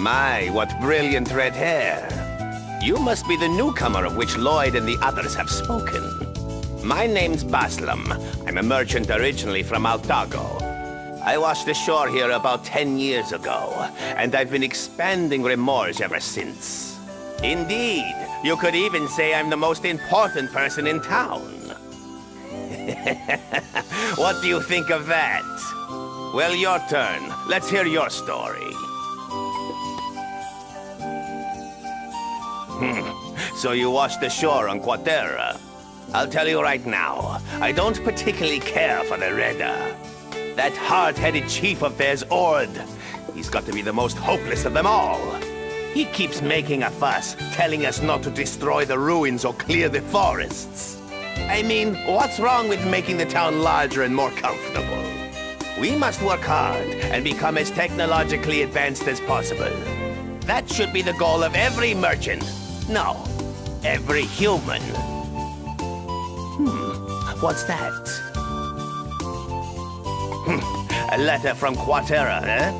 My, what brilliant red hair. You must be the newcomer of which Lloyd and the others have spoken. My name's Baslam. I'm a merchant originally from Altago. I washed ashore here about 10 years ago, and I've been expanding Rimorge ever since. Indeed, you could even say I'm the most important person in town. What do you think of that? Well, your turn. Let's hear your story. So you washed ashore on Quatera. I'll tell you right now, I don't particularly care for the Redder. That hard-headed chief of theirs, Ord, he's got to be the most hopeless of them all. He keeps making a fuss, telling us not to destroy the ruins or clear the forests. I mean, what's wrong with making the town larger and more comfortable? We must work hard and become as technologically advanced as possible. That should be the goal of every merchant. No, every human. What's that? A letter from Quatera, eh?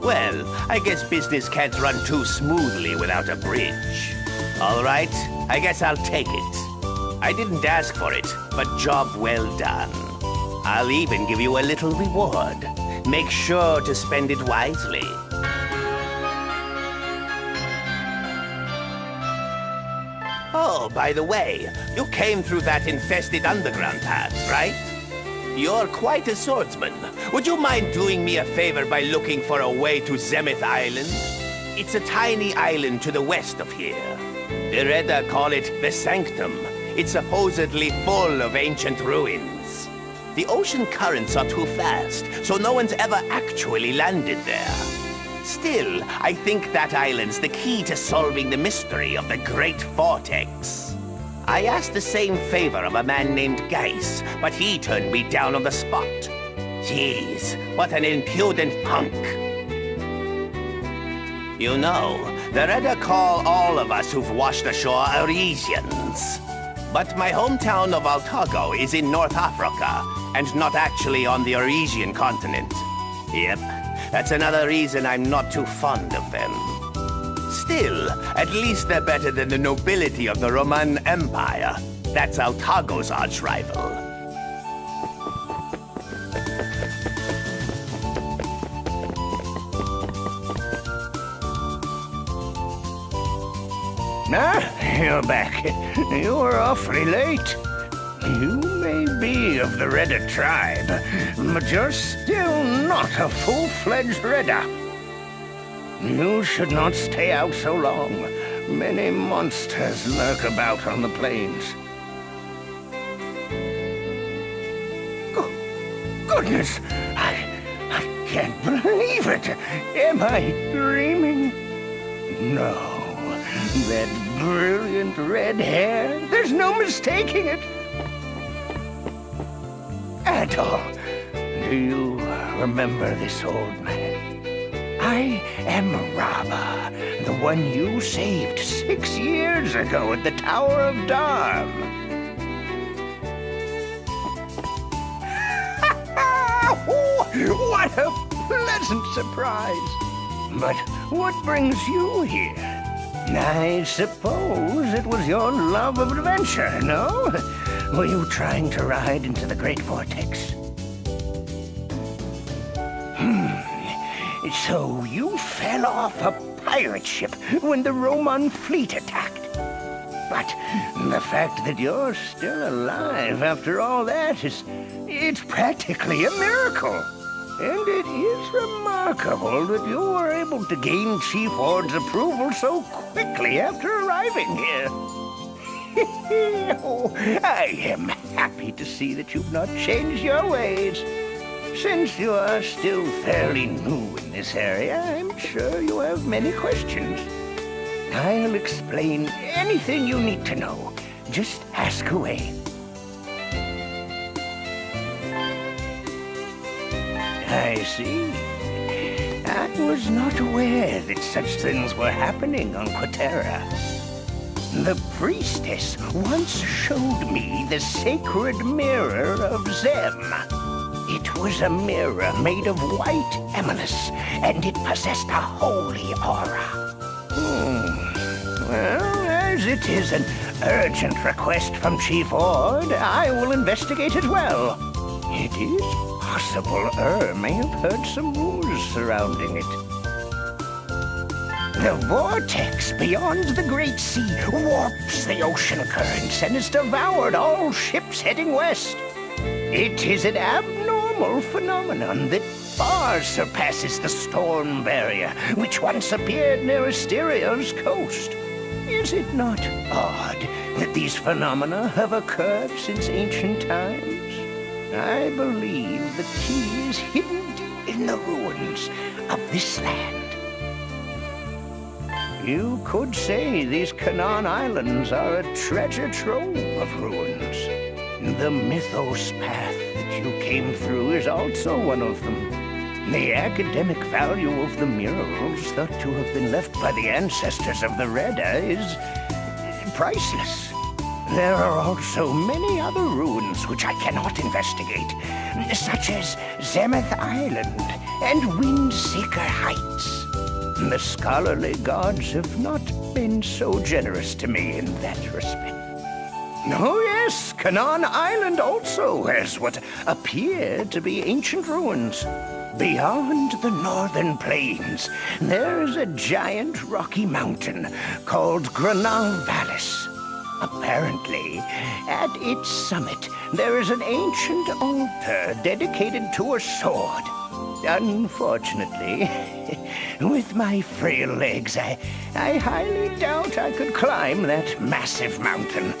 Well, I guess business can't run too smoothly without a bridge. All right, I guess I'll take it. I didn't ask for it, but job well done. I'll even give you a little reward. Make sure to spend it wisely. Oh, by the way, you came through that infested underground path, right? You're quite a swordsman. Would you mind doing me a favor by looking for a way to Zemeth Island? It's a tiny island to the west of here. The Redda call it the Sanctum. It's supposedly full of ancient ruins. The ocean currents are too fast, so no one's ever actually landed there. Still, I think that island's the key to solving the mystery of the Great Vortex. I asked the same favor of a man named Geis, but he turned me down on the spot. Jeez, what an impudent punk. You know, the Redda call all of us who've washed ashore Arisians. But my hometown of Altago is in North Africa, and not actually on the Arisian continent. Yep, that's another reason I'm not too fond of them. Still, at least they're better than the nobility of the Roman Empire. That's Altago's arch-rival. You're back. You were awfully late. You may be of the Redda tribe, but you're still not a full-fledged Redda. You should not stay out so long. Many monsters lurk about on the plains. Goodness! I can't believe it! Am I dreaming? No. That brilliant red hair, there's no mistaking it. Adol, do you remember this old man? I am Raba, the one you saved 6 years ago at the Tower of Darm. What a pleasant surprise! But what brings you here? I suppose it was your love of adventure, no? Were you trying to ride into the Great Vortex? So you fell off a pirate ship when the Roman fleet attacked. But the fact that you're still alive after all that it's practically a miracle. And it is remarkable that you were able to gain Chief Ord's approval so quickly after arriving here. Oh, I am happy to see that you've not changed your ways. Since you are still fairly new in this area, I'm sure you have many questions. I'll explain anything you need to know. Just ask away. I see. I was not aware that such things were happening on Quatera. The priestess once showed me the sacred mirror of Zem. It was a mirror made of white amethyst, and it possessed a holy aura. Well, as it is an urgent request from Chief Ord, I will investigate it well. It is possible may have heard some rumors surrounding it. The vortex beyond the Great Sea warps the ocean currents and has devoured all ships heading west. It is an abnormal phenomenon that far surpasses the storm barrier which once appeared near Asteria's coast. Is it not odd that these phenomena have occurred since ancient times? I believe the key is hidden deep in the ruins of this land. You could say these Canaan Islands are a treasure trove of ruins. The Mythos path that you came through is also one of them. The academic value of the murals thought to have been left by the ancestors of the Redda is priceless. There are also many other ruins which I cannot investigate, such as Zemeth Island and Windseeker Heights. The scholarly gods have not been so generous to me in that respect. Oh yes, Canaan Island also has what appear to be ancient ruins. Beyond the northern plains, there is a giant rocky mountain called Granal Vallis. Apparently, at its summit, there is an ancient altar dedicated to a sword. Unfortunately, with my frail legs, I highly doubt I could climb that massive mountain.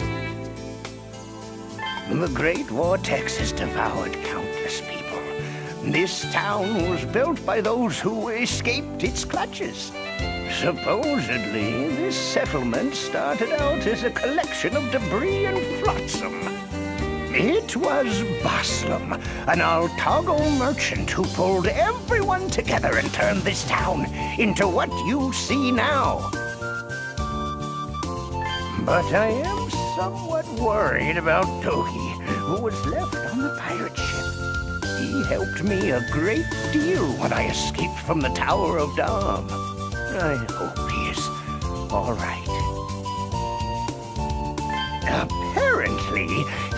The Great Vortex has devoured countless people. This town was built by those who escaped its clutches. Supposedly, this settlement started out as a collection of debris and flotsam. It was Baslam, an Altago merchant who pulled everyone together and turned this town into what you see now. But I am somewhat worried about Toki, who was left on the pirate ship. He helped me a great deal when I escaped from the Tower of Dam. I hope he is all right. Apparently,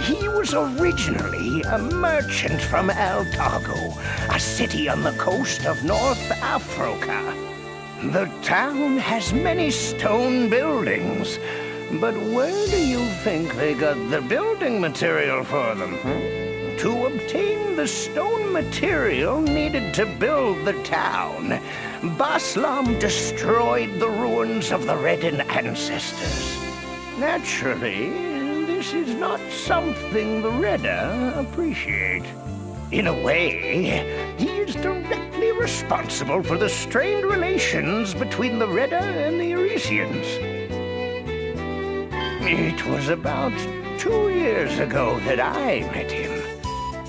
he was originally a merchant from Altago, a city on the coast of North Africa. The town has many stone buildings, but where do you think they got the building material for them? To obtain the stone material needed to build the town, Baslam destroyed the ruins of the Redden ancestors. Naturally, this is not something the Redda appreciate. In a way, he is directly responsible for the strained relations between the Redda and the Eurasians. It was about 2 years ago that I met him.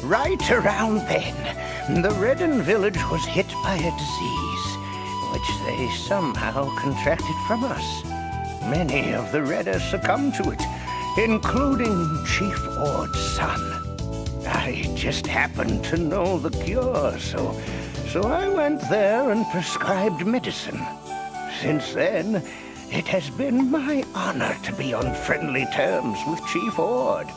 Right around then, the Redden village was hit by a disease, which they somehow contracted from us. Many of the Redda succumbed to it, including Chief Ord's son. I just happened to know the cure, so I went there and prescribed medicine. Since then, it has been my honor to be on friendly terms with Chief Ord.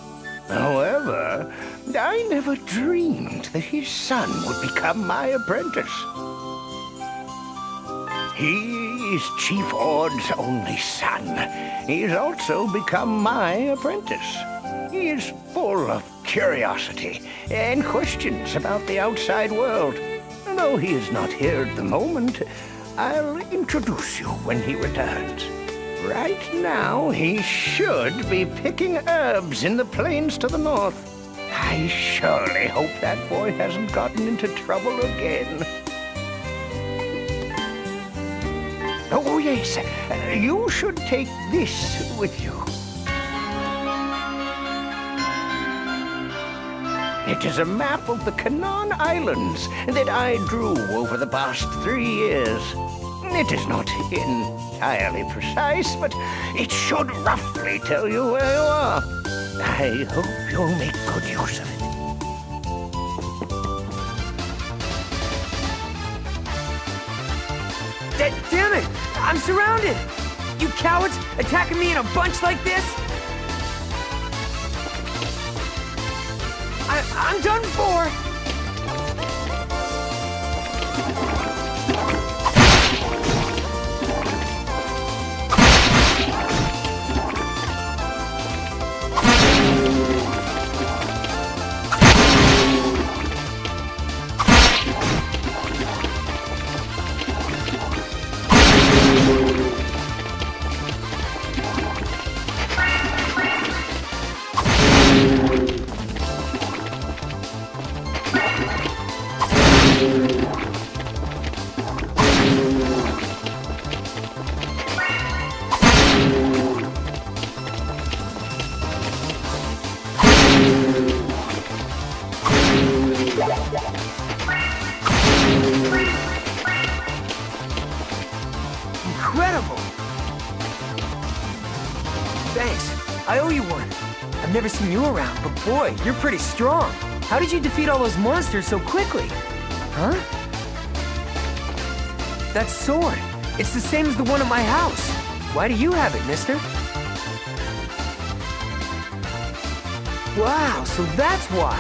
However, I never dreamed that his son would become my apprentice. He is Chief Ord's only son. He has also become my apprentice. He is full of curiosity and questions about the outside world. Though he is not here at the moment, I'll introduce you when he returns. Right now, he should be picking herbs in the plains to the north. I surely hope that boy hasn't gotten into trouble again. Oh, yes, you should take this with you. It is a map of the Canaan Islands that I drew over the past 3 years. It is not entirely precise, but it should roughly tell you where you are. I hope you'll make good use of it. Damn it! I'm surrounded! You cowards attacking me in a bunch like this? I'm done for! Incredible! Thanks. I owe you one. I've never seen you around, but boy, you're pretty strong. How did you defeat all those monsters so quickly? Huh? That sword. It's the same as the one at my house. Why do you have it, mister? Wow, so that's why.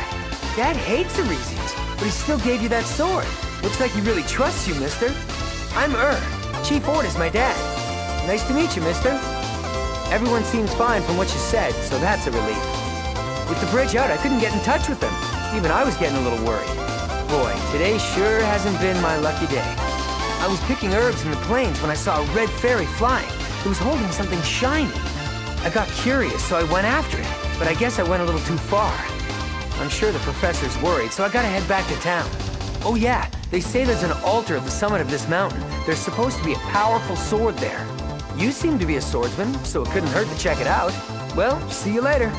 Dad hates the Reasons, but he still gave you that sword. Looks like he really trusts you, mister. I'm Chief Ord is my dad. Nice to meet you, mister. Everyone seems fine from what you said, so that's a relief. With the bridge out, I couldn't get in touch with them. Even I was getting a little worried. Boy, today sure hasn't been my lucky day. I was picking herbs in the plains when I saw a red fairy flying. It was holding something shiny. I got curious, so I went after it, but I guess I went a little too far. I'm sure the professor's worried, so I gotta head back to town. Oh yeah, they say there's an altar at the summit of this mountain. There's supposed to be a powerful sword there. You seem to be a swordsman, so it couldn't hurt to check it out. Well, see you later.